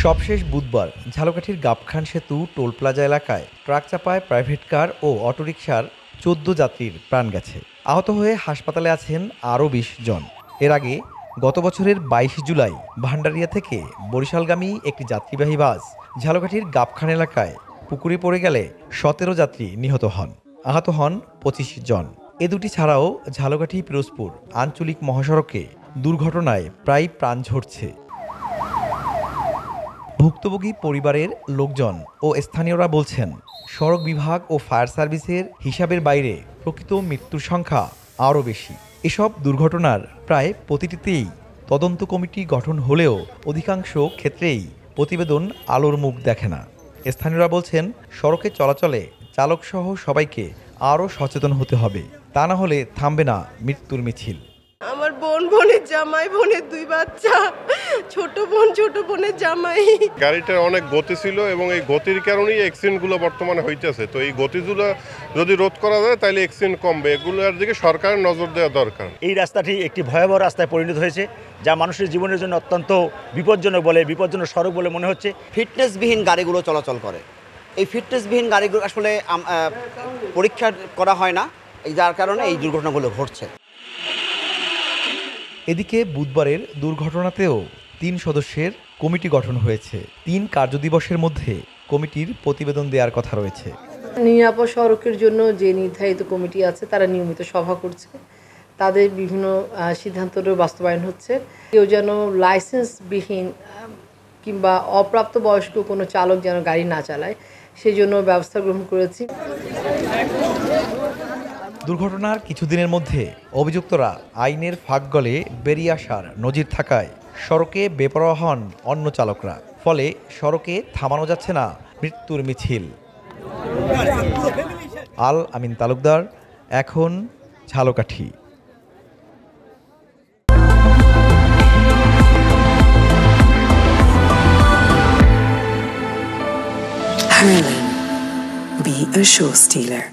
সবশেষ বুধবার ঝালকাঠির গাবখান সেতু টোল প্লাজা এলাকায় ট্রাক চাপায় প্রাইভেট কার ও অটোরিকশার ১৪ যাত্রীর প্রাণ গেছে। আহত হয়ে হাসপাতালে আছেন আরও ২০ জন। এর আগে গত বছরের ২২ জুলাই ভান্ডারিয়া থেকে বরিশালগামী একটি যাত্রীবাহী বাস ঝালকাঠির গাবখান এলাকায় পুকুরে পড়ে গেলে ১৭ যাত্রী নিহত হন। আহত হন ২৫ জন। এ দুটি ছাড়াও ঝালকাঠি পিরোজপুর আঞ্চলিক মহাসড়কে দুর্ঘটনায় প্রায় প্রাণ ঝরছে। ভুক্তভোগী পরিবারের লোকজন ও স্থানীয়রা বলছেন, সড়ক বিভাগ ও ফায়ার সার্ভিসের হিসাবের বাইরে প্রকৃত মৃত্যুর সংখ্যা আরও বেশি। এসব দুর্ঘটনার প্রায় প্রতিটিতেই তদন্ত কমিটি গঠন হলেও অধিকাংশ ক্ষেত্রেই প্রতিবেদন আলোর মুখ দেখে না। স্থানীয়রা বলছেন, সড়কে চলাচলে চালকসহ সবাইকে আরও সচেতন হতে হবে, তা না হলে থামবে না মৃত্যুর মিছিল। আমার বোনের জামাই, বোনের 2 বাচ্চা, ছোট বোনের জামাই। গাড়িটার অনেক গতি ছিল এবং এই গতির কারণেই অ্যাক্সিডেন্টগুলো বর্তমানে হইতেছে। তো এই গতিগুলো যদি রোধ করা যায় তাহলে অ্যাক্সিডেন্ট কমবে। এগুলোর দিকে সরকারের নজর দেওয়া দরকার। এই রাস্তাটি একটি ভয়াবহ রাস্তায় পরিণত হয়েছে, যা মানুষের জীবনের জন্য অত্যন্ত বিপজ্জনক সড়ক বলে মনে হচ্ছে। ফিটনেসবিহীন গাড়িগুলো চলাচল করে। এই ফিটনেসবিহীন গাড়িগুলো আসলে পরীক্ষা করা হয় না, যার কারণে এই দুর্ঘটনাগুলো ঘটছে। এদিকে বুধবারের দুর্ঘটনাতেও 3 সদস্যের কমিটি গঠন হয়েছে। 3 কার্যদিবসের মধ্যে কমিটির প্রতিবেদন দেওয়ার কথা রয়েছে। নিরাপদ সড়কের জন্য যে নির্ধারিত কমিটি আছে তারা নিয়মিত সভা করছে, তাদের বিভিন্ন সিদ্ধান্তের বাস্তবায়ন হচ্ছে। কেউ যেন লাইসেন্সবিহীন কিংবা অপ্রাপ্ত বয়স্ক কোনো চালক যেন গাড়ি না চালায়, সেই জন্য ব্যবস্থা গ্রহণ করেছি। দুর্ঘটনার কিছুদিনের মধ্যে অভিযুক্তরা আইনের ফাঁকগলে বেরিয়ে আসার নজির থাকায় সড়কে বেপরোয়া হন অন্য চালকরা। ফলে সড়কে থামানো যাচ্ছে না মৃত্যুর মিছিল। আল আমিন তালুকদার, এখন Jhalakathi. Harlan, be a show stealer.